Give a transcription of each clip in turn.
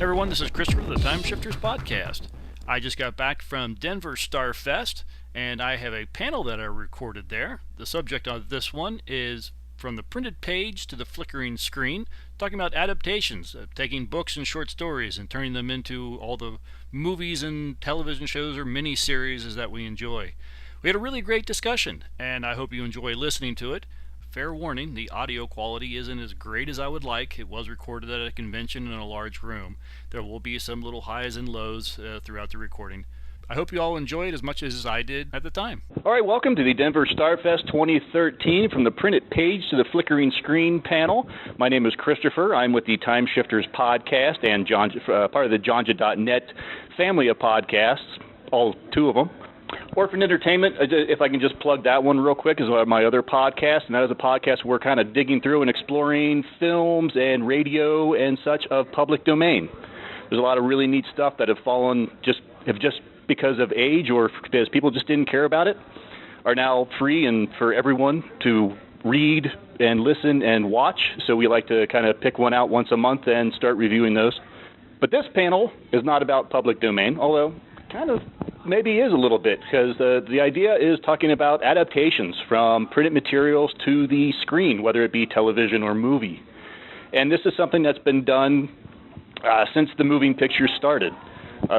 Everyone, this is Christopher of the Time Shifters Podcast. I just got back from Denver Starfest, and I have a panel that I recorded there. The subject of this one is From the Printed Page to the Flickering Screen, talking about adaptations, taking books and short stories and turning them into all the movies and television shows or mini-series that we enjoy. We had a really great discussion, and I hope you enjoy listening to it. Fair warning, the audio quality isn't as great as I would like. It was recorded at a convention in a large room. There will be some little highs and lows throughout the recording. I hope you all enjoy it as much as I did at the time. All right, welcome to the Denver Starfest 2013 From the Printed Page to the Flickering Screen panel. My name is Christopher. I'm with the Time Shifters Podcast and part of the Jonja.net family of podcasts, all two of them. Orphan Entertainment, if I can just plug that one real quick, is my other podcast, and that is a podcast where we're kind of digging through and exploring films and radio and such of public domain. There's a lot of really neat stuff that have fallen just because of age or because people just didn't care about it, are now free and for everyone to read and listen and watch. So we like to kind of pick one out once a month and start reviewing those. But this panel is not about public domain, although kind of maybe is a little bit, because the idea is talking about adaptations from printed materials to the screen, whether it be television or movie. And this is something that's been done since the moving pictures started.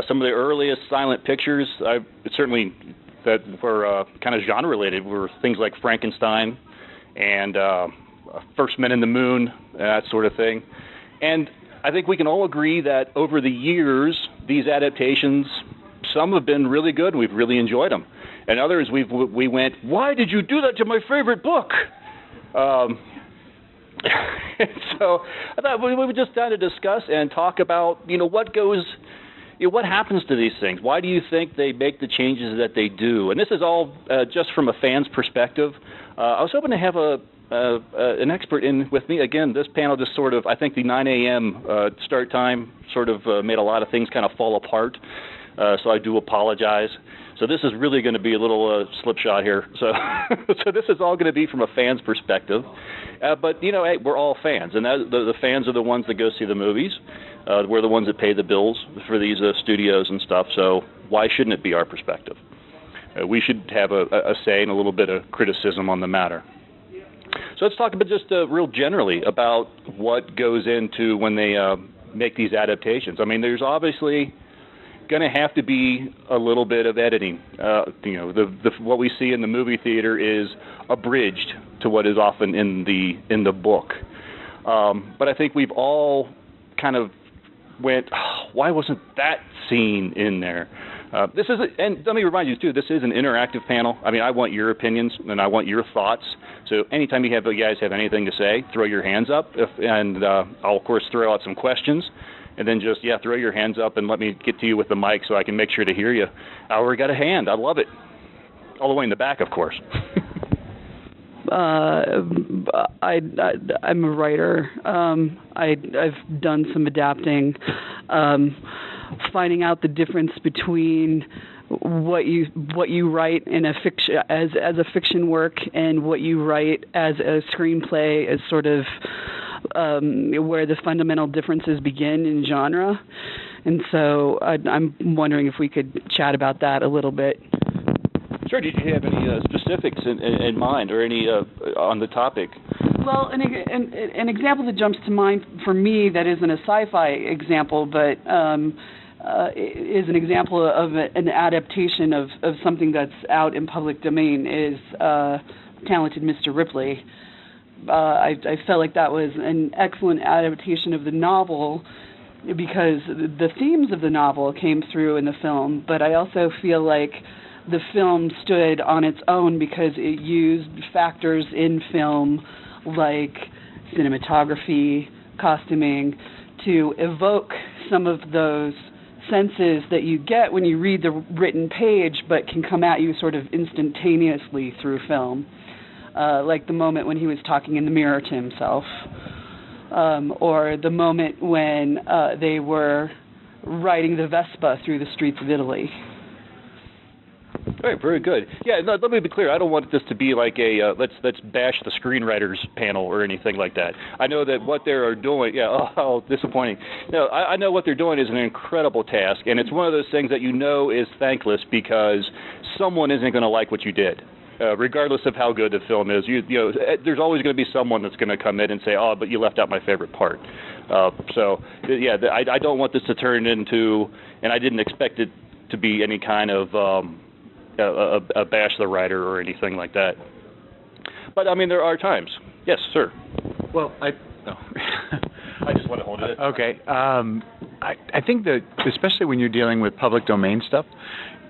Some of the earliest silent pictures, certainly that were kind of genre-related, were things like Frankenstein and First Men in the Moon, that sort of thing. And I think we can all agree that over the years, these adaptations, some have been really good, and we've really enjoyed them. And others, we went, why did you do that to my favorite book? So I thought we would just kind of discuss and talk about, what happens to these things? Why do you think they make the changes that they do? And this is all just from a fan's perspective. I was hoping to have an expert in with me. Again, this panel just sort of, I think the 9 a.m. Start time sort of made a lot of things kind of fall apart. So I do apologize. So this is really going to be a little slipshod here. So this is all going to be from a fan's perspective. But, hey, we're all fans. And the fans are the ones that go see the movies. We're the ones that pay the bills for these studios and stuff. So why shouldn't it be our perspective? We should have a say and a little bit of criticism on the matter. So let's talk about just real generally about what goes into when they make these adaptations. I mean, there's obviously going to have to be a little bit of editing. What we see in the movie theater is abridged to what is often in the book. But I think we've all kind of went, why wasn't that scene in there? And let me remind you too, this is an interactive panel. I mean, I want your opinions and I want your thoughts. So anytime you guys have anything to say, throw your hands up, and I'll of course throw out some questions. And then just, throw your hands up and let me get to you with the mic so I can make sure to hear you. I already got a hand. I love it. All the way in the back, of course. I'm a writer. I've done some adapting, finding out the difference between what you write in a fiction as a fiction work and what you write as a screenplay is sort of where the fundamental differences begin in genre. And so I'm wondering if we could chat about that a little bit. Sure. Did you have any specifics in mind or any on the topic? Well, an example that jumps to mind for me that isn't a sci-fi example, but is an example of an adaptation of something that's out in public domain is Talented Mr. Ripley. I felt like that was an excellent adaptation of the novel because the themes of the novel came through in the film, but I also feel like the film stood on its own because it used factors in film like cinematography, costuming, to evoke some of those senses that you get when you read the written page but can come at you sort of instantaneously through film. Like the moment when he was talking in the mirror to himself. or the moment when they were riding the Vespa through the streets of Italy. All right, very good. Yeah, no, let me be clear. I don't want this to be like a let's bash the screenwriters panel or anything like that. I know that what they are doing. Yeah, oh disappointing. No, I know what they're doing is an incredible task, and it's one of those things that you know is thankless because someone isn't going to like what you did. Regardless of how good the film is, you know, there's always going to be someone that's going to come in and say, "Oh, but you left out my favorite part." So, yeah, I don't want this to turn into, and I didn't expect it to be any kind of a bash the writer or anything like that. But I mean, there are times. Yes, sir. Well, I just want to hold it. Okay. I think that especially when you're dealing with public domain stuff,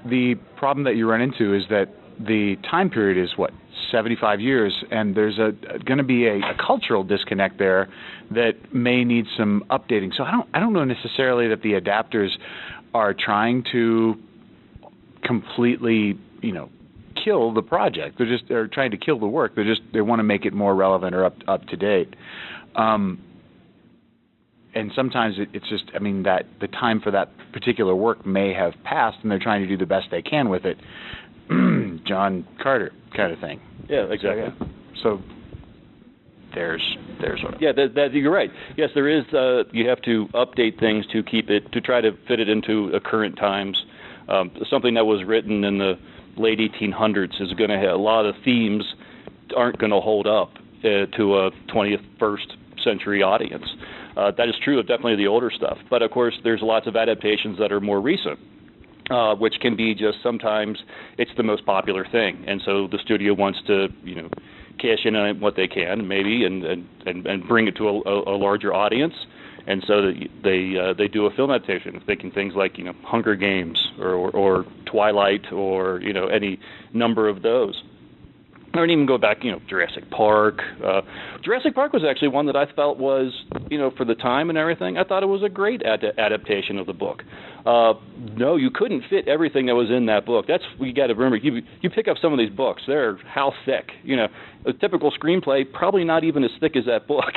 the problem that you run into is that the time period is 75 years, and there's going to be a cultural disconnect there that may need some updating. So I don't know necessarily that the adapters are trying to completely, kill the project. They're trying to kill the work. They want to make it more relevant or up to date. And sometimes it's just, that the time for that particular work may have passed, and they're trying to do the best they can with it. John Carter kind of thing. Yeah, exactly. So there's sort of. Yeah, that you're right. Yes, there is. You have to update things to try to fit it into current times. Something that was written in the late 1800s is going to have a lot of themes aren't going to hold up to a 21st century audience. That is true of definitely the older stuff. But of course, there's lots of adaptations that are more recent. Which can be just sometimes it's the most popular thing, and so the studio wants to, cash in on what they can, maybe, and bring it to a larger audience, and so they do a film adaptation, thinking things like Hunger Games or Twilight or any number of those. Or even go back, Jurassic Park. Jurassic Park was actually one that I felt was, for the time and everything, I thought it was a great adaptation of the book. No, you couldn't fit everything that was in that book. That's you got to remember. You pick up some of these books; they're how thick? A typical screenplay probably not even as thick as that book.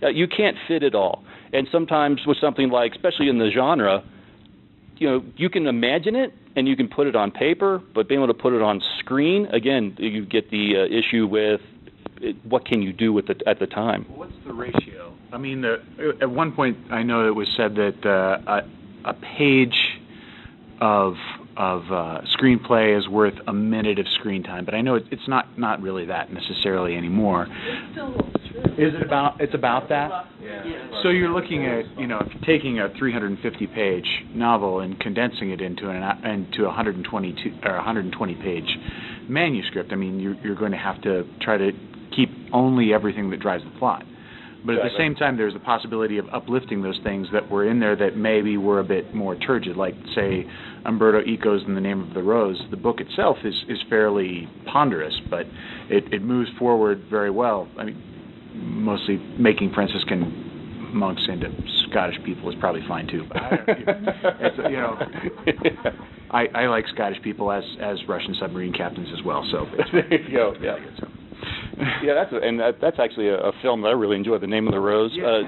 You can't fit it all. And sometimes with something like, especially in the genre, you can imagine it and you can put it on paper, but being able to put it on screen, again, you get the issue with what can you do with it at the time. What's the ratio? At one point I know it was said that a page of screenplay is worth a minute of screen time, but I know it's not really that necessarily anymore. It's still true. Is it about? It's about that. Yeah. So you're looking at if you're taking a 350-page novel and condensing it into a 120-page manuscript. You're going to have to try to keep only everything that drives the plot. But at the same time, there's the possibility of uplifting those things that were in there that maybe were a bit more turgid, like, say, Umberto Eco's In the Name of the Rose. The book itself is fairly ponderous, but it moves forward very well. Mostly making Franciscan monks into Scottish people is probably fine, too. But I like Scottish people as Russian submarine captains as well. So there you go. Yeah. Yeah, that's actually a film that I really enjoy. The Name of the Rose. I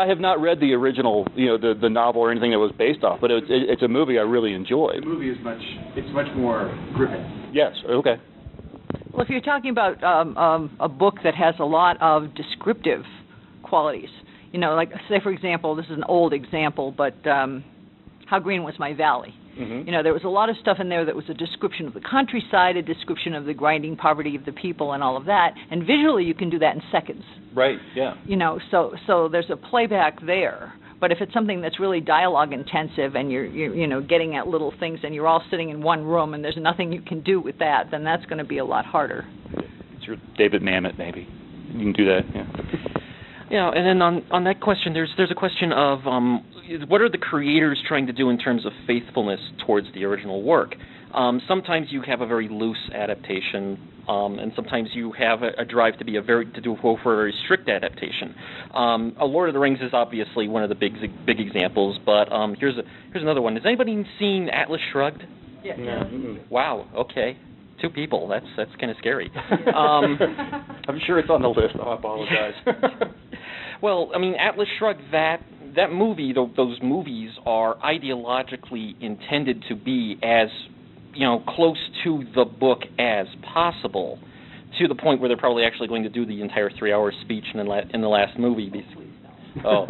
have not read the original, the novel or anything that was based off, but it's a movie I really enjoy. The movie is much more gripping. Yes. Okay. Well, if you're talking about a book that has a lot of descriptive qualities, like, say, for example, this is an old example, but How Green Was My Valley. Mm-hmm. There was a lot of stuff in there that was a description of the countryside, a description of the grinding poverty of the people and all of that, and visually you can do that in seconds. Right, yeah. So there's a playback there. But if it's something that's really dialogue intensive and you're getting at little things and you're all sitting in one room and there's nothing you can do with that, then that's going to be a lot harder. It's your David Mamet, maybe. You can do that, yeah. Yeah, and then on that question, there's a question of what are the creators trying to do in terms of faithfulness towards the original work? Sometimes you have a very loose adaptation, and sometimes you have a drive to go for a very strict adaptation. A Lord of the Rings is obviously one of the big examples, but here's another one. Has anybody seen Atlas Shrugged? Yeah. Mm-hmm. Wow. Okay. 2 people. That's kind of scary. I'm sure it's on the list. I apologize. Well, I mean, Atlas Shrugged, that movie, those movies are ideologically intended to be as, close to the book as possible, to the point where they're probably actually going to do the entire 3-hour speech in the last movie. Oh,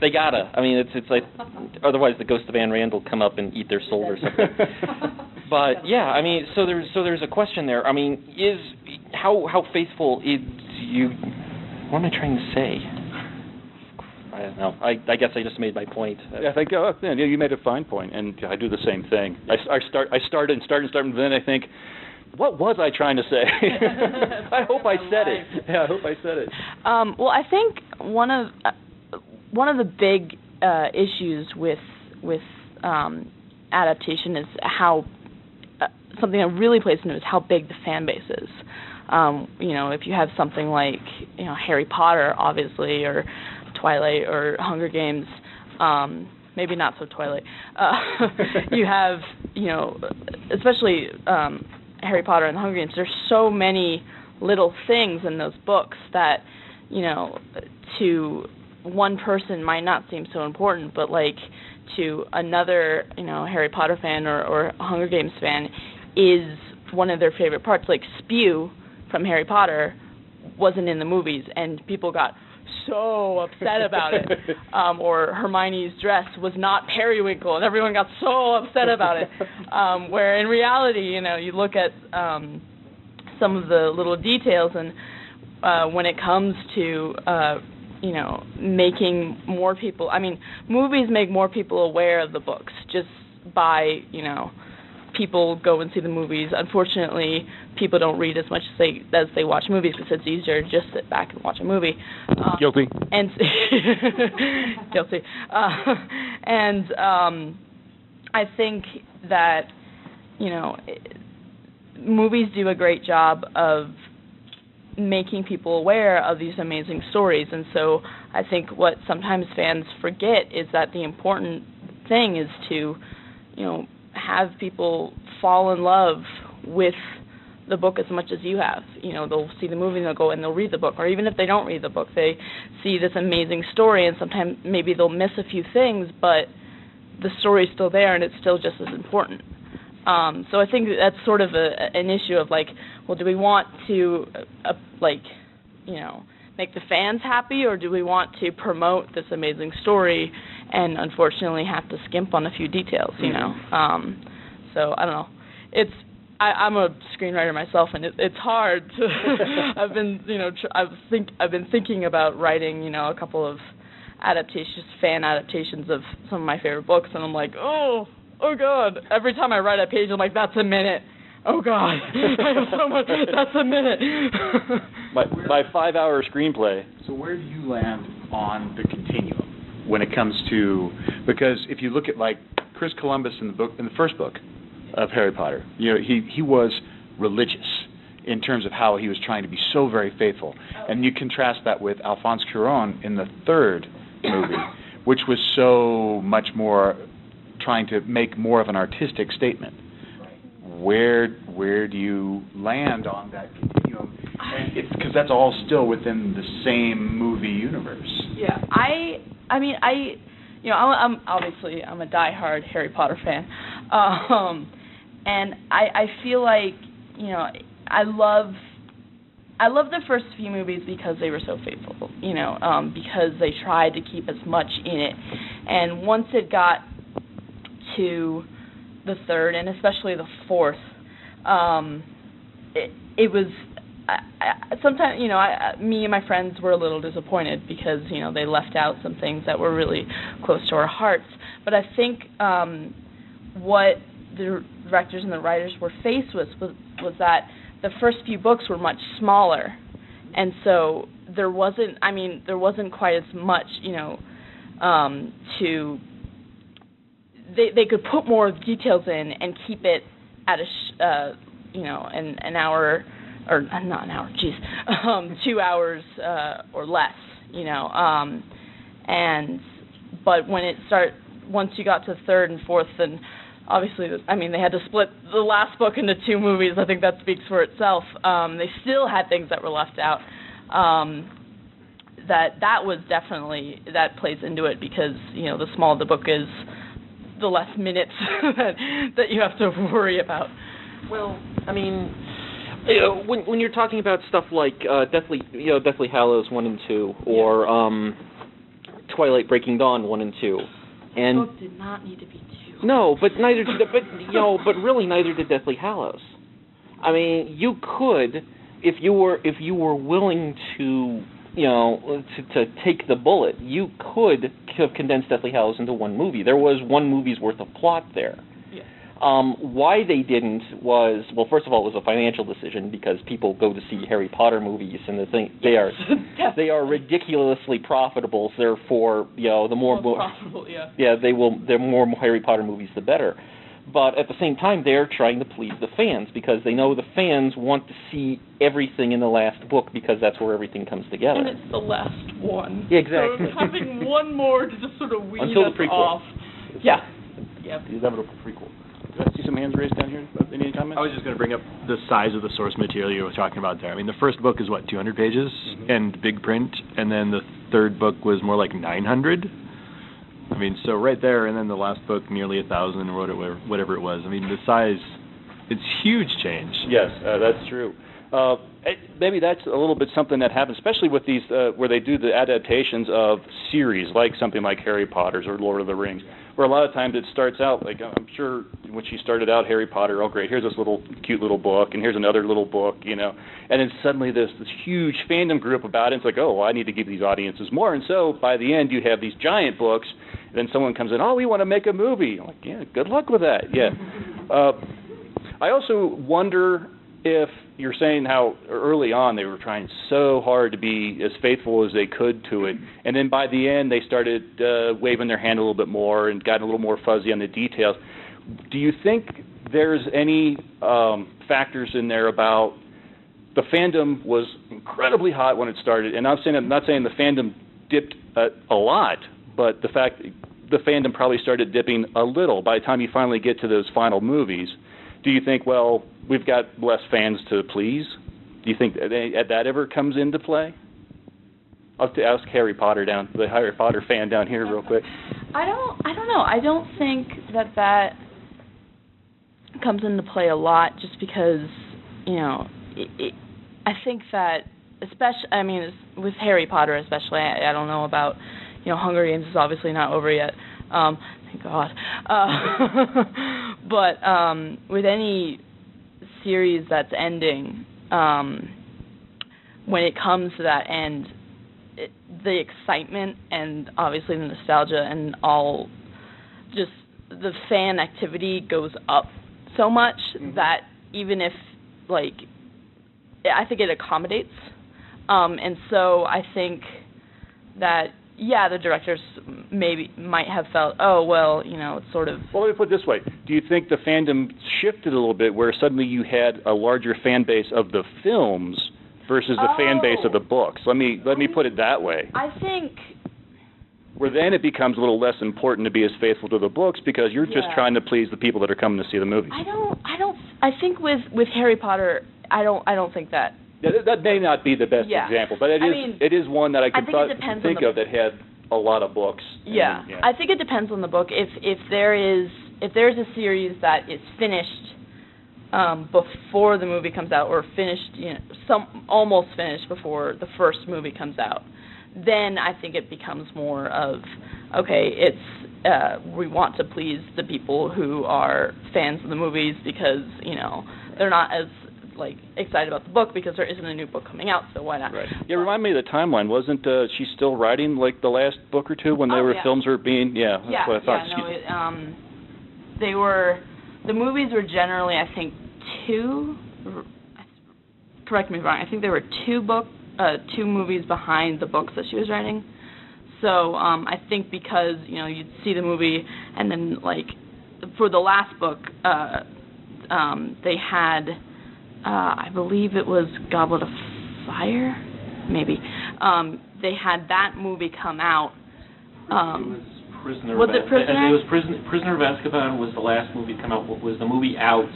they gotta. I mean, it's like, otherwise the ghost of Anne Rand will come up and eat their soul or something. But yeah, I mean, so there's a question there. I mean, how faithful is you? What am I trying to say? I don't know. I guess I just made my point. Yeah, I think you made a fine point, and I do the same thing. I start, and then I think, what was I trying to say? I hope I said it. Yeah, I hope I said it. Well, I think one of the big issues with adaptation is how something that really plays into it is how big the fan base is. If you have something like Harry Potter, obviously, or Twilight or Hunger Games, maybe not so Twilight. You have especially Harry Potter and Hunger Games. There's so many little things in those books that to one person might not seem so important, but like to another Harry Potter fan or Hunger Games fan is one of their favorite parts. Like Spew from Harry Potter wasn't in the movies, and people got so upset about it. Or Hermione's dress was not periwinkle, and everyone got so upset about it. Where in reality, you look at some of the little details, and when it comes to making more people, movies make more people aware of the books just by people go and see the movies. Unfortunately, people don't read as much as they watch movies, because it's easier to just sit back and watch a movie. Guilty. And guilty. I think that movies do a great job of making people aware of these amazing stories, and so I think what sometimes fans forget is that the important thing is to have people fall in love with the book as much as you have. They'll see the movie and they'll go and they'll read the book, or even if they don't read the book, they see this amazing story, and sometimes maybe they'll miss a few things, but the story's still there and it's still just as important. So I think that's sort of an issue of like, well, do we want to make the fans happy, or do we want to promote this amazing story and unfortunately have to skimp on a few details, So I don't know. I'm a screenwriter myself, and it's hard to. I've been thinking about writing, a couple of fan adaptations of some of my favorite books, and I'm like, oh God! Every time I write a page, I'm like, that's a minute. Oh God, I have so much. That's a minute. my 5-hour screenplay. So where do you land on the continuum when it comes to, because if you look at like Chris Columbus in the first book of Harry Potter, he was religious in terms of how he was trying to be so very faithful, and you contrast that with Alphonse Cuarón in the third movie, which was so much more trying to make more of an artistic statement. Where do you land on that continuum? And it's because that's all still within the same movie universe. Yeah, I'm a diehard Harry Potter fan, and I feel like I love the first few movies because they were so faithful, because they tried to keep as much in it, and once it got to the third and especially the fourth, it was sometimes me and my friends were a little disappointed because they left out some things that were really close to our hearts. But I think what the directors and the writers were faced with was that the first few books were much smaller, and so there wasn't quite as much to. They could put more details in and keep it at an hour, or not an hour, 2 hours or less, but once you got to third and fourth, then obviously, they had to split the last book into 2 movies. I think that speaks for itself. They still had things that were left out. that was definitely, that plays into it because, you know, the smaller the book is, the less minutes that you have to worry about. Well, I mean, you know, when you're talking about stuff like Deathly Hallows 1 and 2, or Twilight Breaking Dawn 1 and 2, and the book did not need to be 2. No, but neither did, but really neither did Deathly Hallows. I mean, you could, if you were willing to, you know, to take the bullet, you could have condensed Deathly Hallows into one movie. There was one movie's worth of plot there. Yeah. Why they didn't was, well, first of all, it was a financial decision because people go to see Harry Potter movies, and they are ridiculously profitable. Therefore, you know, the more profitable, the more Harry Potter movies, the better. But at the same time, they're trying to please the fans because they know the fans want to see everything in the last book because that's where everything comes together. And it's the last one. Yeah, exactly. So having one more to just sort of weed Until us the prequel. off. Yeah. Yep. The inevitable prequel. Do I see some hands raised down here? Any comments? I was just going to bring up the size of the source material you were talking about there. I mean, the first book is, 200 pages and big print, and then the third book was more like 900. I mean, so right there, and then the last book, nearly 1,000, or whatever it was. I mean, the size, it's huge change. Yes, that's true. Maybe that's a little bit something that happens, especially with these, where they do the adaptations of series, like something like Harry Potter's or Lord of the Rings, where a lot of times it starts out, like I'm sure when she started out Harry Potter, oh great, here's this little cute little book, and here's another little book, you know, and then suddenly this huge fandom group about it, it's like, oh, well, I need to give these audiences more, and so by the end you have these giant books, and then someone comes in, oh, we want to make a movie. I'm like, yeah, good luck with that, yeah. I also wonder if you're saying how early on they were trying so hard to be as faithful as they could to it, and then by the end they started waving their hand a little bit more and got a little more fuzzy on the details. Do you think there's any factors in there about the fandom was incredibly hot when it started, and I'm not saying the fandom dipped a lot, but the fact the fandom probably started dipping a little by the time you finally get to those final movies. Do you think, well, we've got less fans to please? Do you think that ever comes into play? I'll have to ask the Harry Potter fan down here real quick. I don't know. I don't think that comes into play a lot just because, you know, I think that especially, I mean, with Harry Potter especially, I don't know about, you know, Hunger Games is obviously not over yet. Thank God. But with any series that's ending, when it comes to that end, the excitement and obviously the nostalgia and all, just the fan activity goes up so much that even if, like, I think it accommodates. And so I think that, yeah, the directors might have felt, oh, well, you know, it's sort of... Well, let me put it this way. Do you think the fandom shifted a little bit where suddenly you had a larger fan base of the films versus the fan base of the books? Let me put it that way. I think... Where then it becomes a little less important to be as faithful to the books because you're just trying to please the people that are coming to see the movies. I think with Harry Potter, I don't think that... Yeah, that may not be the best example, but it is one that I could think of that had a lot of books. Yeah. I think it depends on the book. If there's a series that is finished before the movie comes out, or finished, you know, almost finished before the first movie comes out, then I think it becomes more of, okay, it's we want to please the people who are fans of the movies because, you know, they're not as excited about the book because there isn't a new book coming out, so why not? Right. Yeah, remind me of the timeline. Wasn't she still writing like the last book or two when films were being? Yeah, that's what I thought. The movies were generally, I think, 2. Correct me if I'm wrong. I think there were 2 movies behind the books that she was writing. So I think because, you know, you'd see the movie and then for the last book, they had. I believe it was Goblet of Fire, maybe. They had that movie come out. It was Prisoner. Was it Prisoner? It was Prisoner of Azkaban was the last movie to come out. Was the movie out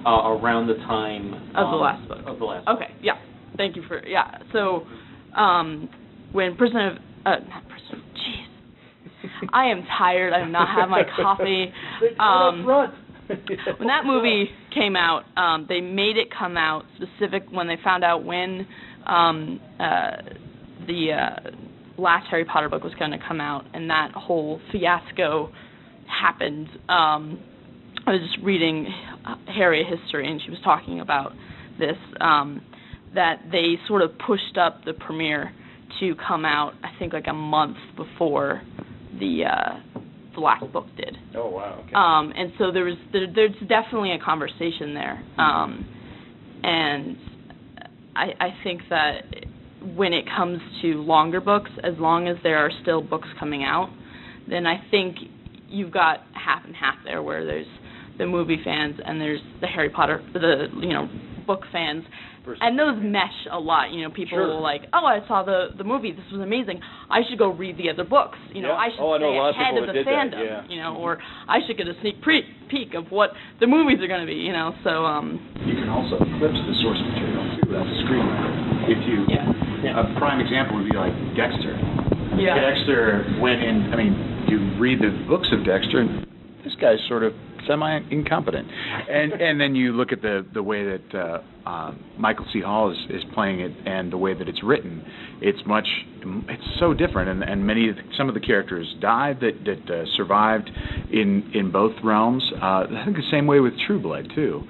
around the time of the last book? Of the last. Okay, yeah. Thank you for So, when I am tired. I have not had my coffee. When that movie came out, they made it come out specific when they found out when the last Harry Potter book was going to come out, and that whole fiasco happened. I was just reading Harry history, and she was talking about this, that they sort of pushed up the premiere to come out, I think, like a month before the last book did. Oh, wow. Okay. And so there's definitely a conversation there. And I think that when it comes to longer books, as long as there are still books coming out, then I think you've got half and half there, where there's the movie fans and there's the Harry Potter, book fans. And those mesh a lot. People will like, oh, I saw the movie. This was amazing. I should go read the other books. I should stay ahead of the fandom. Or I should get a sneak peek of what the movies are going to be. So. You can also eclipse the source material too as a screenwriter. If you, a prime example would be like Dexter. Yeah. Dexter went in. I mean, you read the books of Dexter, and this guy's sort of semi-incompetent. And then you look at the way that Michael C. Hall is playing it, and the way that it's written. It's so different, and some of the characters died that survived in both realms. I think the same way with True Blood too,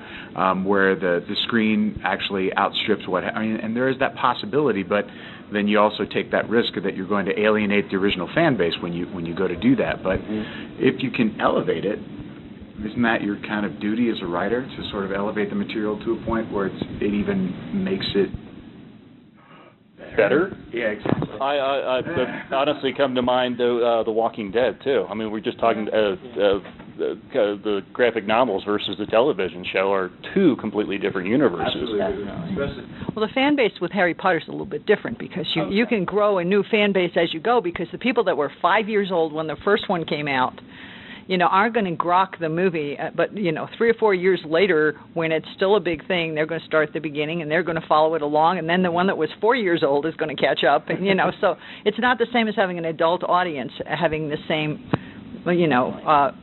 where the screen actually outstrips and there is that possibility, but then you also take that risk that you're going to alienate the original fan base when you go to do that. But if you can elevate it, isn't that your kind of duty as a writer, to sort of elevate the material to a point where it even makes it better? Yeah, exactly. I honestly come to mind The Walking Dead too. I mean, we're just talking the graphic novels versus the television show are two completely different universes. Well, the fan base with Harry Potter is a little bit different, because you can grow a new fan base as you go, because the people that were 5 years old when the first one came out, aren't going to grok the movie, but, 3 or 4 years later, when it's still a big thing, they're going to start at the beginning, and they're going to follow it along, and then the one that was 4 years old is going to catch up, and, so it's not the same as having an adult audience, having the same,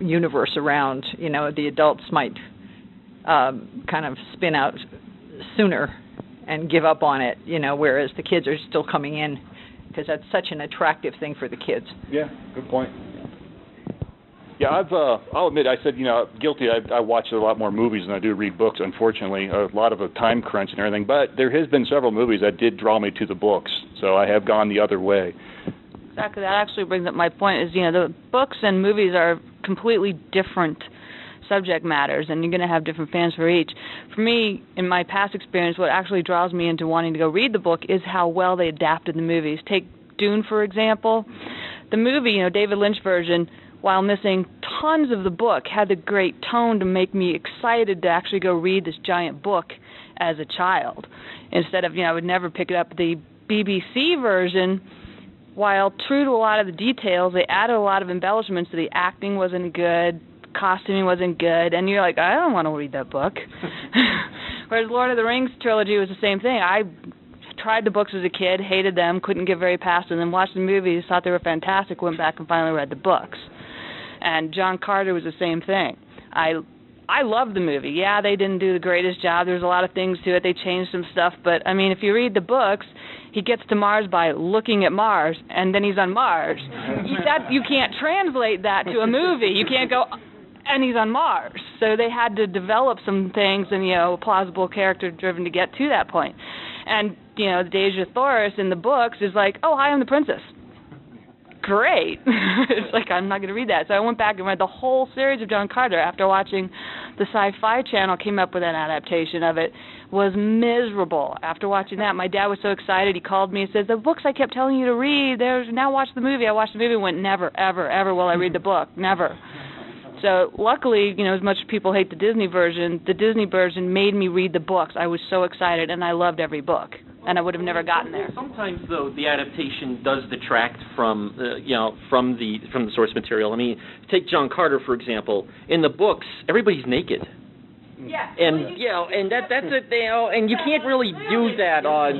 universe around. The adults might kind of spin out sooner and give up on it, whereas the kids are still coming in, because that's such an attractive thing for the kids. Yeah, good point. Yeah, I'll admit, I said, guilty. I watch a lot more movies than I do read books, unfortunately. A lot of a time crunch and everything. But there has been several movies that did draw me to the books, so I have gone the other way. Exactly. That actually brings up my point, is, the books and movies are completely different subject matters, and you're going to have different fans for each. For me, in my past experience, what actually draws me into wanting to go read the book is how well they adapted the movies. Take Dune, for example. The movie, David Lynch version, while missing tons of the book, had the great tone to make me excited to actually go read this giant book as a child. Instead of, I would never pick it up. The BBC version, while true to a lot of the details, they added a lot of embellishments. The acting wasn't good, costuming wasn't good, and you're like, I don't want to read that book. Whereas Lord of the Rings trilogy was the same thing. I tried the books as a kid, hated them, couldn't get very past them, then watched the movies, thought they were fantastic, went back and finally read the books. And John Carter was the same thing. I loved the movie. Yeah, they didn't do the greatest job. There's a lot of things to it. They changed some stuff. But, I mean, if you read the books, he gets to Mars by looking at Mars, and then he's on Mars. You can't translate that to a movie. You can't go, and he's on Mars. So they had to develop some things and, plausible character-driven to get to that point. And, Deja Thoris in the books is like, oh, hi, I'm the princess. Great. It's like, I'm not going to read that. So I went back and read the whole series of John Carter after watching the Sci-Fi Channel came up with an adaptation of it. Was miserable after watching that. My dad was so excited. He called me and said, the books I kept telling you to read, now watch the movie. I watched the movie and went, never, ever, ever will I read the book. Never. So luckily, as much as people hate the Disney version made me read the books. I was so excited, and I loved every book. And I would have never gotten there. Sometimes, though, the adaptation does detract from the source material. I mean, take John Carter, for example. In the books, everybody's naked. Yeah. And and that's it. And you can't really do that on.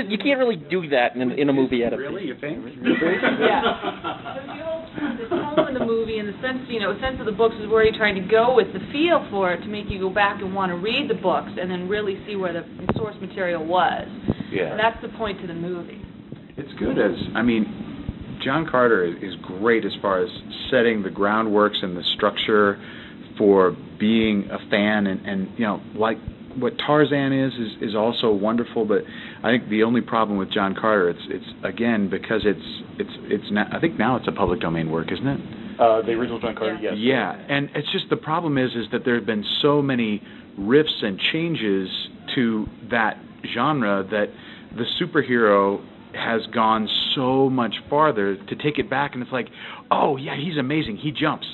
You can't really do that in a movie adaptation. Really, you think? The tone of the movie and the sense of the books is where you're trying to go with the feel for it to make you go back and want to read the books and then really see where the source material was. Yeah. And that's the point to the movie. It's good John Carter is great as far as setting the groundworks and the structure for being a fan, and like what Tarzan is also wonderful. But I think the only problem with John Carter, it's again because it's not, I think now it's a public domain work, isn't it? The original John Carter, yes. Yeah, and it's just the problem is that there have been so many riffs and changes to that genre that the superhero has gone so much farther to take it back, and it's like, oh yeah, he's amazing, he jumps.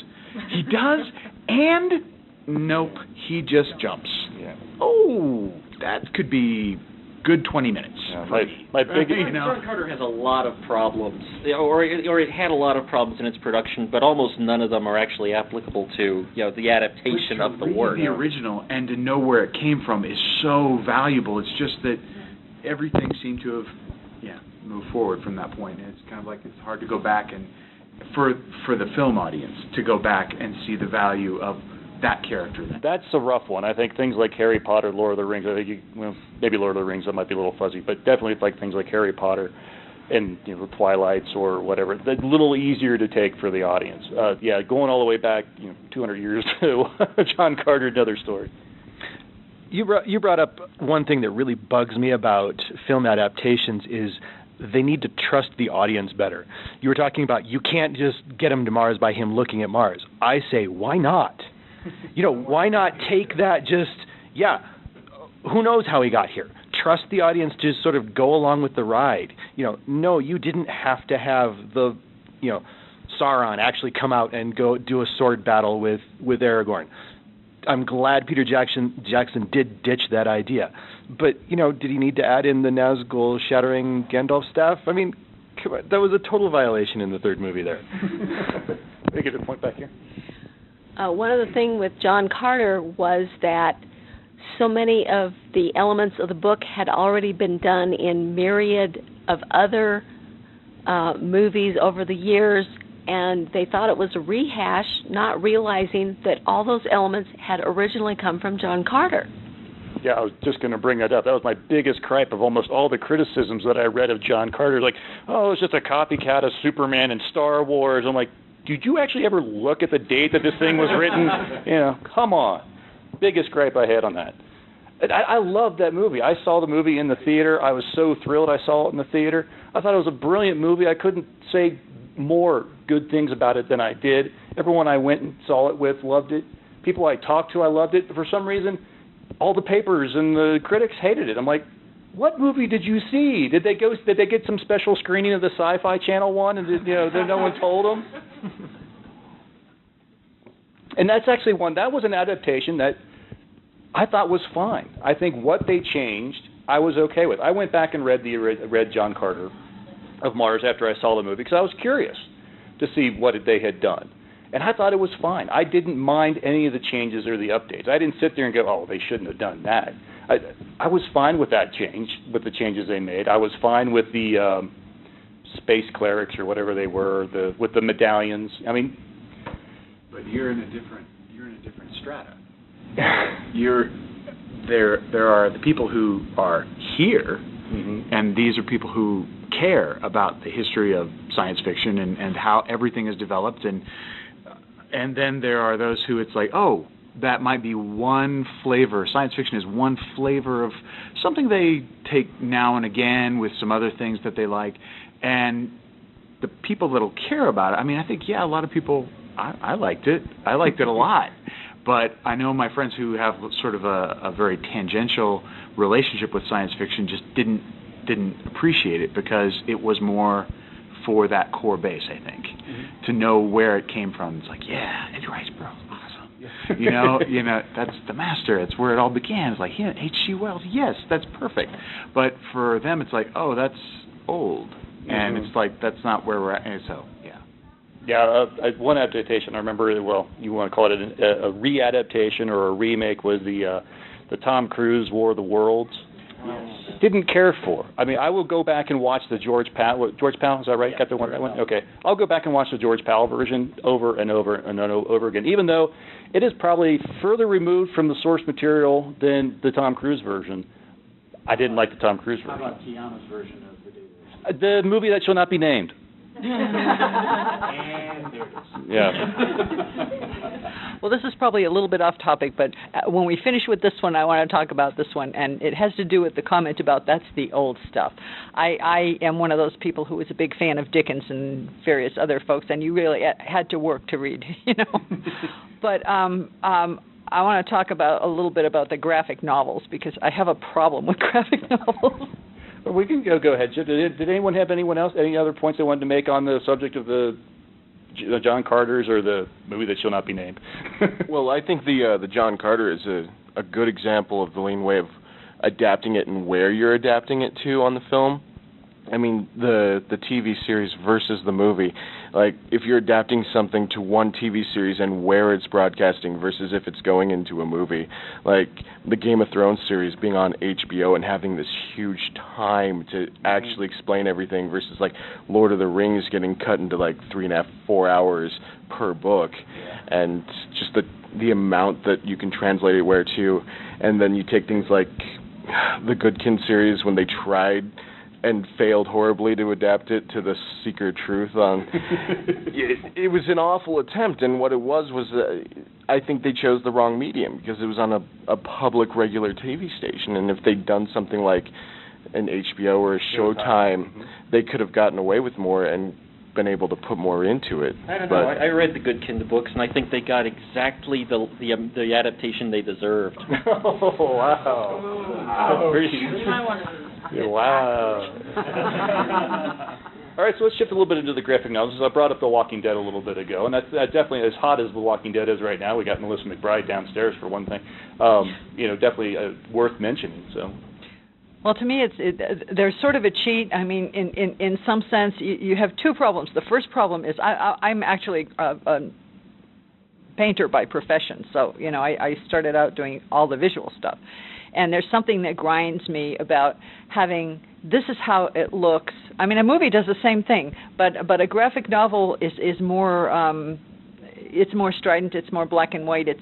He does, and nope, he just jumps. Yeah. Oh, that could be good 20 minutes. Yeah, my big, John Carter has a lot of problems, or it had a lot of problems in its production, but almost none of them are actually applicable to the adaptation of the work. The original, and to know where it came from is so valuable. It's just that everything seemed to have moved forward from that point. And it's kind of like it's hard to go back and for the film audience to go back and see the value of that character. That's a rough one. I think things like Harry Potter, Lord of the Rings. I think maybe Lord of the Rings that might be a little fuzzy, but definitely like things like Harry Potter and Twilights or whatever. That's a little easier to take for the audience. Going all the way back 200 years to John Carter, another story. You brought up one thing that really bugs me about film adaptations is they need to trust the audience better. You were talking about you can't just get him to Mars by him looking at Mars. I say, why not? Why not take that who knows how he got here? Trust the audience to just sort of go along with the ride. No, you didn't have to have the, Sauron actually come out and go do a sword battle with Aragorn. I'm glad Peter Jackson did ditch that idea. But, did he need to add in the Nazgul shattering Gandalf staff? I mean, come on, that was a total violation in the third movie there. Let me get a point back here. One of the things with John Carter was that so many of the elements of the book had already been done in myriad of other movies over the years, and they thought it was a rehash, not realizing that all those elements had originally come from John Carter. Yeah, I was just going to bring that up. That was my biggest gripe of almost all the criticisms that I read of John Carter. Like, oh, it's just a copycat of Superman and Star Wars. I'm like, did you actually ever look at the date that this thing was written? Come on. Biggest gripe I had on that. I loved that movie. I saw the movie in the theater. I was so thrilled I saw it in the theater. I thought it was a brilliant movie. I couldn't say more good things about it than I did. Everyone I went and saw it with loved it. People I talked to, I loved it. For some reason, all the papers and the critics hated it. I'm like, what movie did you see? Did they get some special screening of the Sci-Fi Channel one, and that no one told them? And that's actually that was an adaptation that I thought was fine. I think what they changed, I was okay with. I went back and read John Carter of Mars after I saw the movie because I was curious to see what they had done. And I thought it was fine. I didn't mind any of the changes or the updates. I didn't sit there and go, oh, they shouldn't have done that. I was fine with that change, with the changes they made. I was fine with the space clerics or whatever they were, with the medallions. I mean, but you're in a different strata. There are the people who are here, mm-hmm. and these are people who care about the history of science fiction and how everything is developed, and then there are those who it's like, oh, that might be one flavor. Science fiction is one flavor of something they take now and again with some other things that they like. And the people that will care about it, I mean, I think, a lot of people, I liked it. I liked it a lot. But I know my friends who have sort of a very tangential relationship with science fiction just didn't appreciate it because it was more for that core base, I think, mm-hmm. to know where it came from. It's like, Eddie Rice, awesome. That's the master. It's where it all began. It's like, H.G. Wells, yes, that's perfect. But for them, it's like, oh, that's old. Mm-hmm. And it's like, that's not where we're at. And so, Yeah, one adaptation I remember really well. You want to call it a readaptation or a remake? Was the Tom Cruise War of the Worlds? Yes. Didn't care for. I mean, I will go back and watch the George Powell. Is that right? Yeah, got the one? That one? Okay. I'll go back and watch the George Powell version over and over and over again, even though it is probably further removed from the source material than the Tom Cruise version. I didn't like the Tom Cruise version. How about Keanu's version of The Daily? The movie that shall not be named. And there it is. Yeah. Well, this is probably a little bit off topic, but when we finish with this one, I want to talk about this one, and it has to do with the comment about that's the old stuff. I am one of those people who was a big fan of Dickens and various other folks, and you really had to work to read, you know. But I want to talk about a little bit about the graphic novels, because I have a problem with graphic novels. We can go ahead. Did anyone have any other points they wanted to make on the subject of the John Carter's or the movie that shall not be named? Well, I think the John Carter is a good example of the lean way of adapting it and where you're adapting it to on the film. I mean, the TV series versus the movie. Like, if you're adapting something to one TV series and where it's broadcasting versus if it's going into a movie. Like, the Game of Thrones series being on HBO and having this huge time to actually explain everything versus, like, Lord of the Rings getting cut into, like, 3.5, 4 hours per book. And just the amount that you can translate it where to. And then you take things like the Goodkin series when they tried and failed horribly to adapt it to the Secret Truth. It was an awful attempt, and what it was I think they chose the wrong medium, because it was on a public regular TV station, and if they'd done something like an HBO or a Showtime, they could have gotten away with more and been able to put more into it. I don't know. I read the Goodkin books, and I think they got exactly the adaptation they deserved. Oh, wow. Wow. All right, so let's shift a little bit into the graphic novels. I brought up The Walking Dead a little bit ago, and that's definitely as hot as The Walking Dead is right now. We got Melissa McBride downstairs for one thing. Definitely worth mentioning. So. Well, to me, there's sort of a cheat. I mean, in some sense, you have two problems. The first problem is I'm actually a painter by profession, so I started out doing all the visual stuff. And there's something that grinds me about having, this is how it looks. I mean, a movie does the same thing, but a graphic novel is more, it's more strident, it's more black and white, it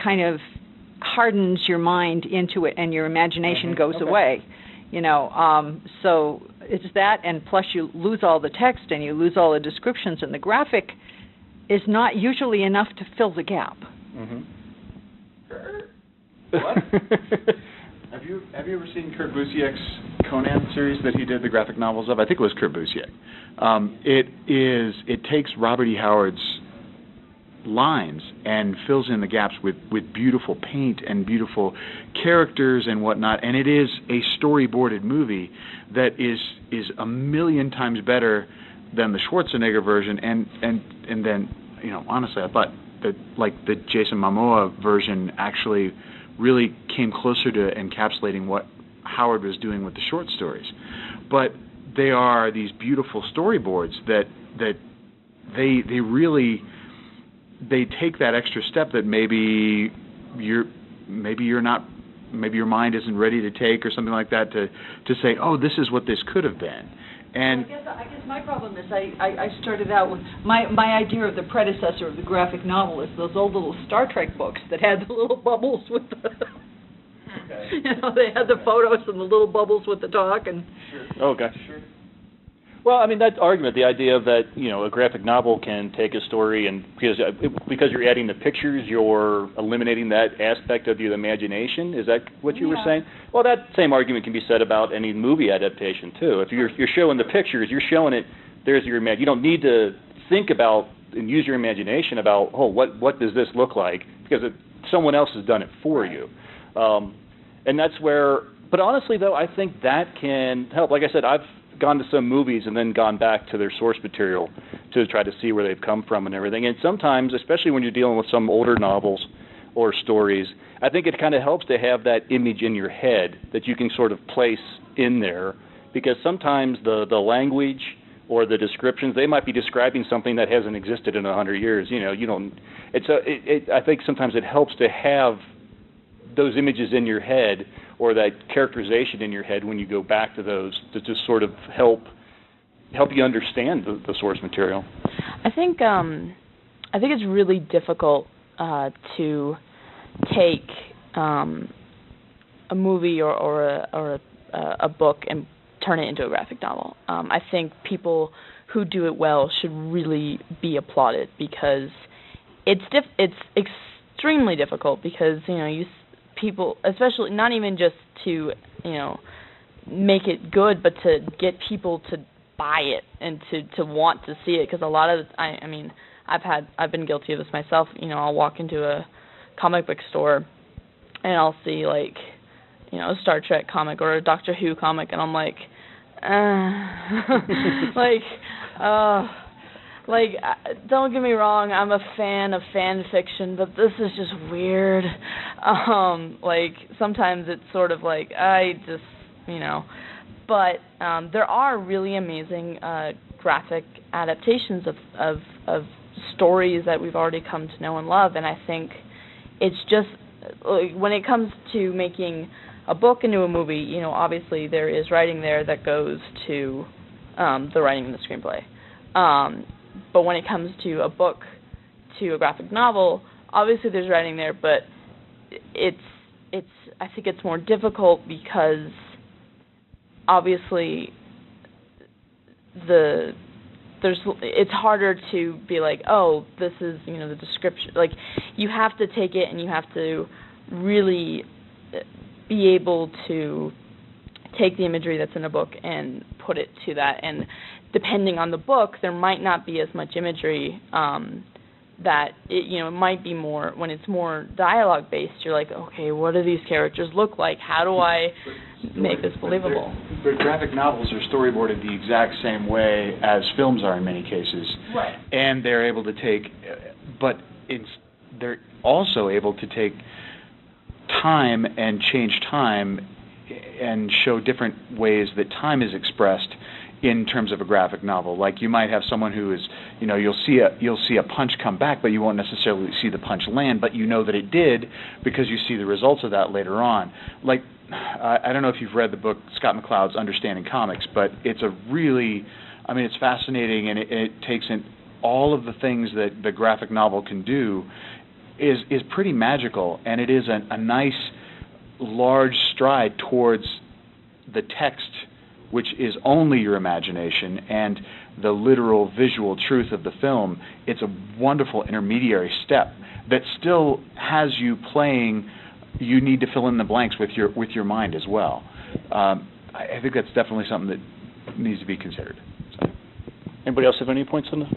kind of hardens your mind into it, and your imagination goes away. So it's that, and plus you lose all the text and you lose all the descriptions, and the graphic is not usually enough to fill the gap. Mm-hmm. What? Have you ever seen Kurt Busiek's Conan series that he did the graphic novels of? I think it was Kurt Busiek. It takes Robert E. Howard's lines and fills in the gaps with beautiful paint and beautiful characters and whatnot, and it is a storyboarded movie that is a million times better than the Schwarzenegger version, and then honestly I thought that the Jason Momoa version actually really came closer to encapsulating what Howard was doing with the short stories. But they are these beautiful storyboards that they really take that extra step that maybe your mind isn't ready to take, or something like that, to say, oh, this is what this could have been. And I guess my problem is I started out with my idea of the predecessor of the graphic novel is those old little Star Trek books that had the little bubbles with the they had the photos and the little bubbles with the talk and. Sure. Okay. Sure. Well, I mean, that argument, the idea that a graphic novel can take a story, and because you're adding the pictures, you're eliminating that aspect of your imagination. Is that what you were saying? Well, that same argument can be said about any movie adaptation too. If you're showing the pictures, you're showing it. There's your imagination. You don't need to think about and use your imagination about what does this look like, because someone else has done it for you, and that's where. But honestly, though, I think that can help. Like I said, I've gone to some movies and then gone back to their source material to try to see where they've come from and everything. And sometimes, especially when you're dealing with some older novels or stories, I think it kind of helps to have that image in your head that you can sort of place in there, because sometimes the language or the descriptions, they might be describing something that hasn't existed in 100 years. You don't. I think sometimes it helps to have those images in your head or that characterization in your head when you go back to those to just sort of help you understand the source material. I think it's really difficult to take a movie or a book and turn it into a graphic novel. I think people who do it well should really be applauded, because it's extremely difficult, because people, especially not even just to make it good, but to get people to buy it and to want to see it, because a lot of I mean I've been guilty of this myself. I'll walk into a comic book store and I'll see like a Star Trek comic or a Doctor Who comic, and I'm like don't get me wrong, I'm a fan of fan fiction, but this is just weird. Sometimes it's sort of like but there are really amazing graphic adaptations of stories that we've already come to know and love, and I think it's just when it comes to making a book into a movie, obviously there is writing there that goes to the writing and the screenplay. But when it comes to a book, to a graphic novel, obviously there's writing there, but I think it's more difficult because obviously it's harder to be like, oh, this is the description. Like, you have to take it and you have to really be able to take the imagery that's in a book and put it to that. And depending on the book, there might not be as much imagery. That it might be more when it's more dialogue based. You're like, okay, what do these characters look like? How do I make this believable? But graphic novels are storyboarded the exact same way as films are in many cases, right? And they're able to take, they're also able to take time and change time and show different ways that time is expressed in terms of a graphic novel. Like, you might have someone who is, you'll see a punch come back, but you won't necessarily see the punch land, but you know that it did because you see the results of that later on. Like, I don't know if you've read the book Scott McCloud's Understanding Comics, but it's it's fascinating, and it takes in all of the things that the graphic novel can do is pretty magical, and it is a nice large stride towards the text, which is only your imagination, and the literal visual truth of the film. It's a wonderful intermediary step that still has you playing. You need to fill in the blanks with your mind as well. I think that's definitely something that needs to be considered. So. Anybody else have any points on that?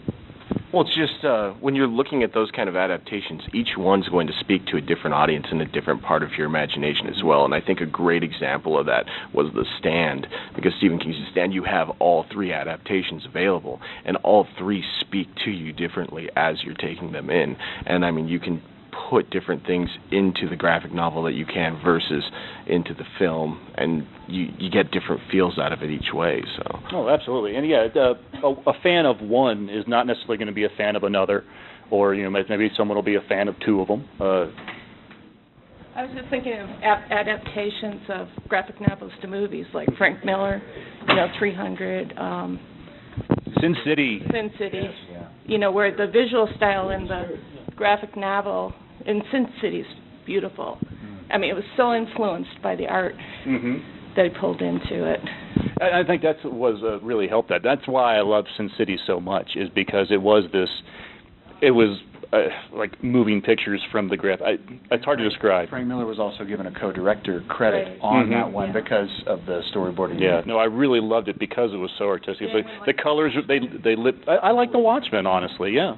Well, it's just when you're looking at those kind of adaptations, each one's going to speak to a different audience and a different part of your imagination as well. And I think a great example of that was The Stand, because Stephen King's The Stand, you have all three adaptations available, and all three speak to you differently as you're taking them in. And I mean, you can put different things into the graphic novel that you can versus into the film, and you get different feels out of it each way. So. Oh, absolutely. And yeah, a fan of one is not necessarily going to be a fan of another, or maybe someone will be a fan of two of them. I was just thinking of adaptations of graphic novels to movies, like Frank Miller, 300. Sin City. Sin City. Yes, yeah. Where the visual style in the graphic novel in Sin City is beautiful. I mean, it was so influenced by the art that he pulled into it. I think that's what was really helped that. That's why I love Sin City so much, is because it was like moving pictures from the graph. It's hard to describe. Frank Miller was also given a co-director credit on that one because of the storyboarding. Yeah, no, I really loved it because it was so artistic. The colors, they lit. I like the Watchmen, honestly. Yeah.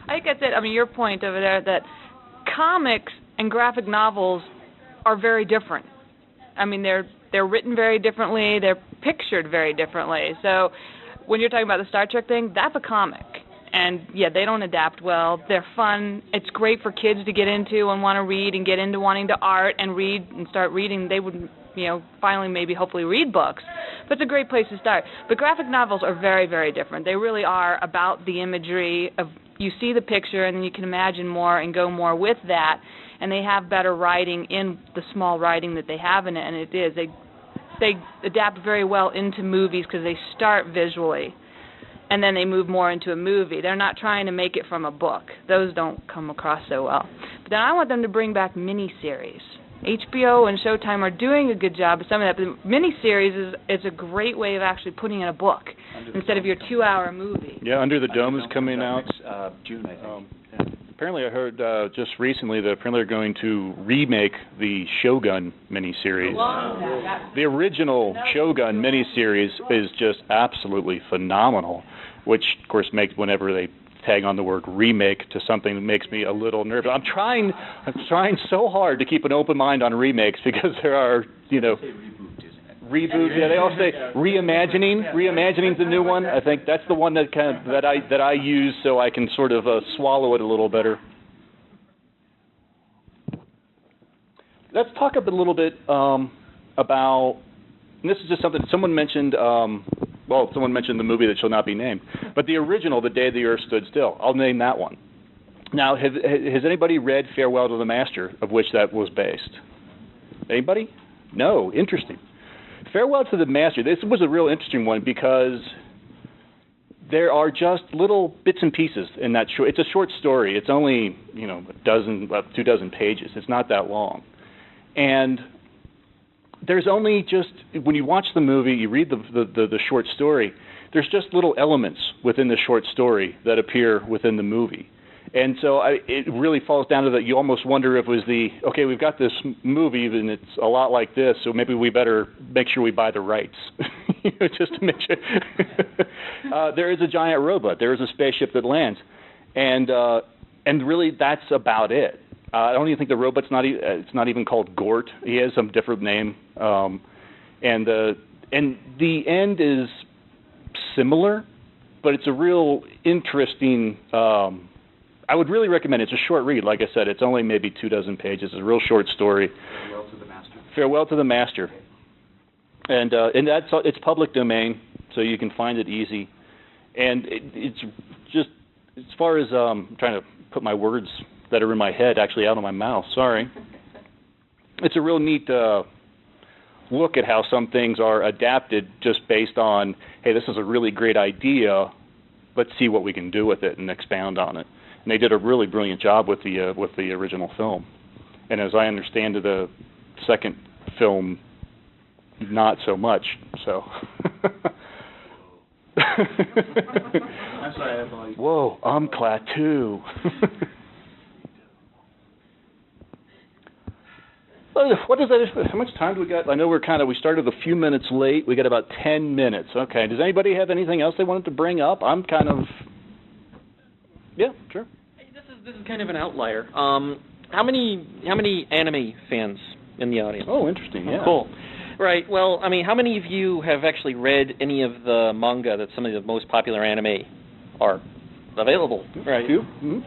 I think that's it. I mean, your point over there, that comics and graphic novels are very different. I mean, they're written very differently. They're pictured very differently. So when you're talking about the Star Trek thing, that's a comic. And, yeah, they don't adapt well. They're fun. It's great for kids to get into and want to read and get into wanting to art and read and start reading. They would finally maybe hopefully read books. But it's a great place to start. But graphic novels are very, very different. They really are about the imagery of, you see the picture and then you can imagine more and go more with that, and they have better writing in the small writing that they have in it, and it is. They adapt very well into movies because they start visually and then they move more into a movie. They're not trying to make it from a book. Those don't come across so well. But then I want them to bring back miniseries. HBO and Showtime are doing a good job of some of that, but miniseries is a great way of actually putting in a book instead of your 2-hour movie. Yeah, Under the Dome is coming out. June, I think. Apparently, I heard just recently that apparently they're going to remake the Shogun miniseries. The original Shogun miniseries is just absolutely phenomenal, which, of course, makes whenever they tag on the word remake to something that makes me a little nervous. I'm trying so hard to keep an open mind on remakes because there are, reboot. Yeah, they all say reimagining. Reimagining's the new one. I think that's the one that that I use so I can sort of swallow it a little better. Let's talk a little bit about. And this is just something someone mentioned. Someone mentioned the movie that shall not be named, but the original, The Day the Earth Stood Still. I'll name that one. Now, has anybody read Farewell to the Master, of which that was based? Anybody? No. Interesting. Farewell to the Master. This was a real interesting one because there are just little bits and pieces in that short. It's a short story. It's only 2 pages. It's not that long, and there's only just when you watch the movie, you read the short story. There's just little elements within the short story that appear within the movie. And so it really falls down to that you almost wonder if it was we've got this movie and it's a lot like this, so maybe we better make sure we buy the rights. Just to make sure. There is a giant robot. There is a spaceship that lands. And really that's about it. I don't even think the robot's it's not even called Gort. He has some different name. And the end is similar, but it's a real interesting I would really recommend it. It's a short read. Like I said, it's only maybe 24 pages. It's a real short story. Farewell to the Master. Farewell to the Master. And it's public domain, so you can find it easy. And it's just, as far as I'm trying to put my words that are in my head actually out of my mouth. Sorry. It's a real neat look at how some things are adapted just based on, hey, this is a really great idea. Let's see what we can do with it and expound on it. And they did a really brilliant job with the original film. And as I understand it, the second film, not so much. So. I'm sorry, I apologize. Whoa, I'm Klaatu. What is that? How much time do we got? I know we started a few minutes late. We got about 10 minutes. Okay. Does anybody have anything else they wanted to bring up? Yeah, sure. This is kind of an outlier. How many anime fans in the audience? Oh, interesting. Yeah. Cool. Right. Well, I mean, how many of you have actually read any of the manga that some of the most popular anime are available? Right. You? Mm-hmm.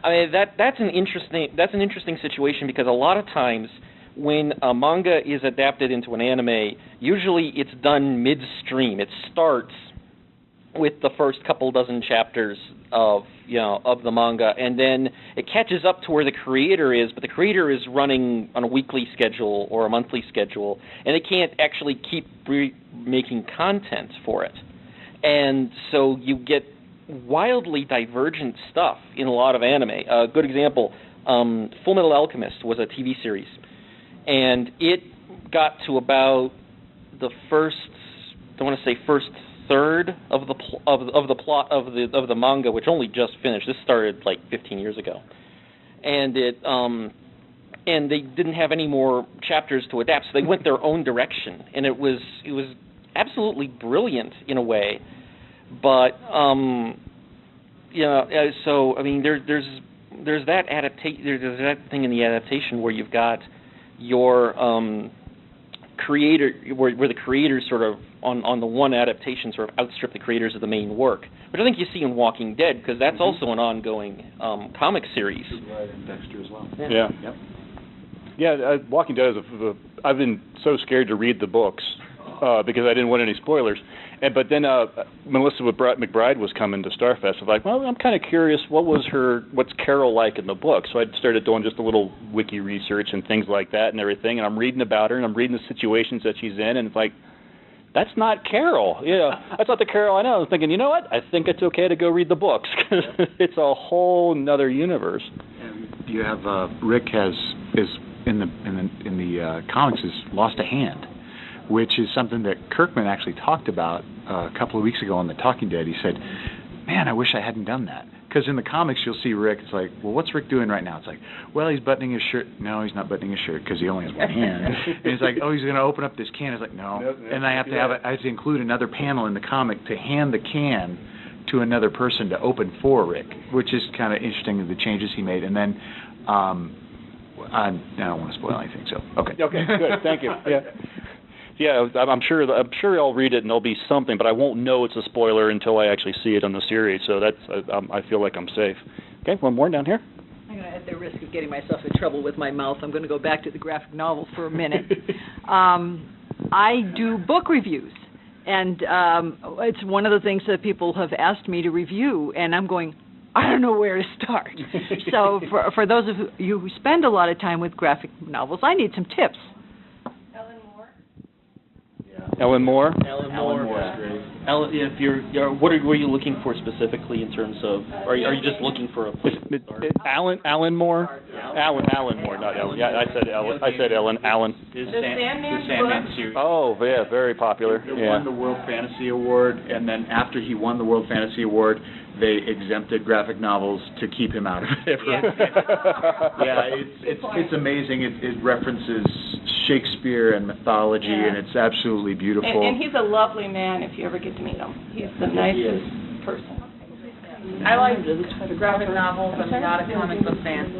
I mean, that's an interesting situation because a lot of times when a manga is adapted into an anime, usually it's done midstream. It starts with the first couple dozen chapters of the manga, and then it catches up to where the creator is, but the creator is running on a weekly schedule or a monthly schedule, and they can't actually keep making content for it. And so you get wildly divergent stuff in a lot of anime. A good example, Full Metal Alchemist was a TV series, and it got to about the first third of the plot of the manga, which only just finished. This started like 15 years ago, and and they didn't have any more chapters to adapt, so they went their own direction, and it was absolutely brilliant in a way. But so I mean, there's that there's that thing in the adaptation where you've got your creator, where the creators sort of on the one adaptation sort of outstrip the creators of the main work, which I think you see in Walking Dead, because that's also an ongoing comic series. And Dexter as well. Yeah. Yep. Yeah, Walking Dead I've been so scared to read the books because I didn't want any spoilers. But then Melissa McBride was coming to Starfest. I was like, well, I'm kind of curious, what's Carol like in the book? So I started doing just a little wiki research and things like that and everything, and I'm reading about her, and I'm reading the situations that she's in, and it's like, that's not Carol. That's not the Carol I know. I was thinking, you know what? I think it's okay to go read the books because it's a whole nother universe. And you have Rick is in the comics has lost a hand, which is something that Kirkman actually talked about a couple of weeks ago on The Talking Dead. He said, man, I wish I hadn't done that. Because in the comics, you'll see Rick, it's like, well, what's Rick doing right now? It's like, well, he's buttoning his shirt. No, he's not buttoning his shirt because he only has one hand. And he's like, oh, he's going to open up this can. It's like, no. And I have to include another panel in the comic to hand the can to another person to open for Rick, which is kind of interesting, the changes he made. And then, I don't want to spoil anything, so, okay. Okay, good, thank you. Yeah, I'm sure I'll read it and there'll be something, but I won't know it's a spoiler until I actually see it on the series. So I feel like I'm safe. Okay, one more down here. I'm going to, at the risk of getting myself in trouble with my mouth, I'm going to go back to the graphic novel for a minute. I do book reviews, and it's one of the things that people have asked me to review, and I'm going, I don't know where to start. So for those of you who spend a lot of time with graphic novels, I need some tips. Ellen Moore? Ellen Moore is great. Ellen, what were you looking for specifically in terms of? Are you just looking for a place to start? Alan Moore? Alan Moore, not Ellen. Yeah, I said Ellen. Alan. The Sandman series. Oh, yeah, very popular. He won the World Fantasy Award, and then after he won the World Fantasy Award, they exempted graphic novels to keep him out of it. It's amazing. It references Shakespeare and mythology, and it's absolutely beautiful. And he's a lovely man if you ever get to meet him. He's the nicest person. I like the graphic novels. I'm not a comic book fan.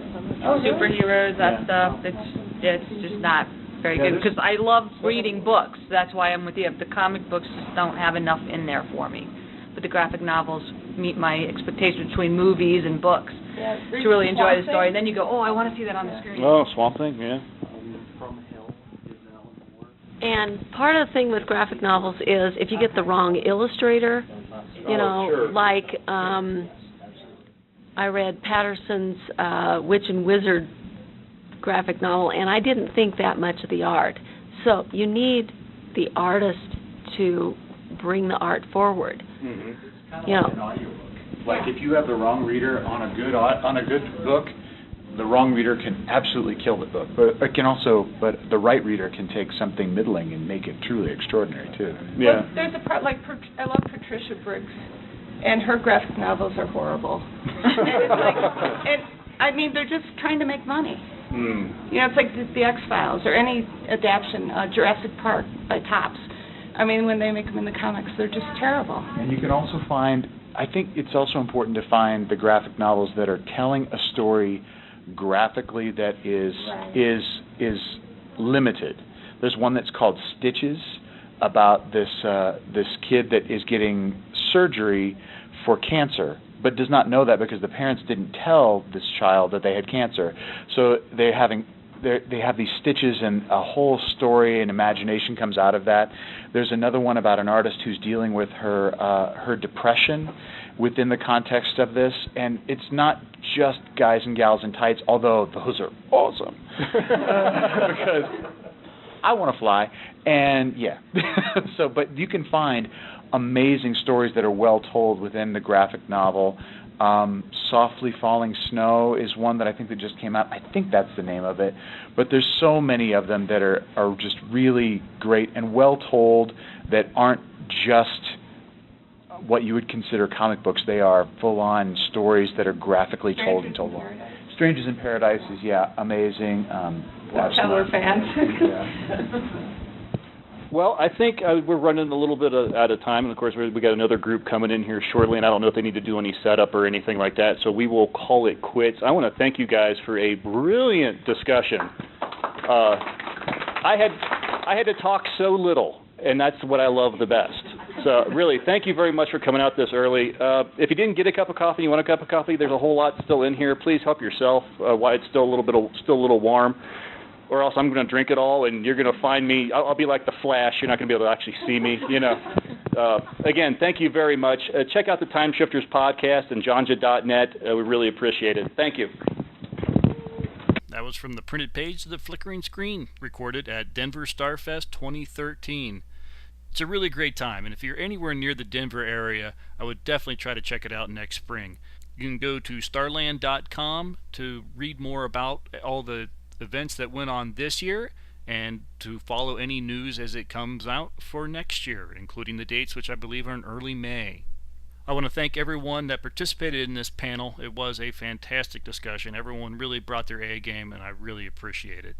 Superheroes, that stuff, it's just not very good because I love reading books. That's why I'm with you. The comic books just don't have enough in there for me. But the graphic novels meet my expectations between movies and books to really enjoy the story. And then you go, oh, I want to see that on the screen. Oh, Swamp Thing, yeah. And part of the thing with graphic novels is if you get the wrong illustrator, like I read Patterson's Witch and Wizard graphic novel, and I didn't think that much of the art. So you need the artist to bring the art forward. Mm-hmm. Like if you have the wrong reader on a good book, the wrong reader can absolutely kill the book. But the right reader can take something middling and make it truly extraordinary too. Yeah. Well, there's a part I love Patricia Briggs, and her graphic novels are horrible. I mean, they're just trying to make money. It's like the X-Files or any adaptation, Jurassic Park by Topps. I mean, when they make them in the comics, they're just terrible. And you can also find, I think it's also important to find the graphic novels that are telling a story graphically that is limited. There's one that's called Stitches about this kid that is getting surgery for cancer, but does not know that because the parents didn't tell this child that they had cancer. So they have these stitches, and a whole story and imagination comes out of that. There's another one about an artist who's dealing with her depression within the context of this, and it's not just guys and gals in tights, although those are awesome because I want to fly, and but you can find amazing stories that are well told within the graphic novel. Softly Falling Snow is one that I think that just came out. I think that's the name of it. But there's so many of them that are just really great and well told that aren't just what you would consider comic books. They are full-on stories that are graphically told and told well. Strangers in Paradise is, amazing. That's how we're fans. Well, I think we're running a little bit out of time, and of course we got another group coming in here shortly, and I don't know if they need to do any setup or anything like that, so we will call it quits. I want to thank you guys for a brilliant discussion. I had to talk so little, and that's what I love the best. So really, thank you very much for coming out this early. If you didn't get a cup of coffee, you want a cup of coffee, there's a whole lot still in here. Please help yourself while it's still a little warm. or else I'm going to drink it all, and you're going to find me. I'll be like the Flash. You're not going to be able to actually see me, Again, thank you very much. Check out the Time Shifters podcast and jonja.net. We really appreciate it. Thank you. That was from the printed page of the Flickering Screen, recorded at Denver Starfest 2013. It's a really great time, and if you're anywhere near the Denver area, I would definitely try to check it out next spring. You can go to starland.com to read more about all the events that went on this year and to follow any news as it comes out for next year, including the dates, which I believe are in early May. I want to thank everyone that participated in this panel. It was a fantastic discussion. Everyone really brought their A game, and I really appreciate it.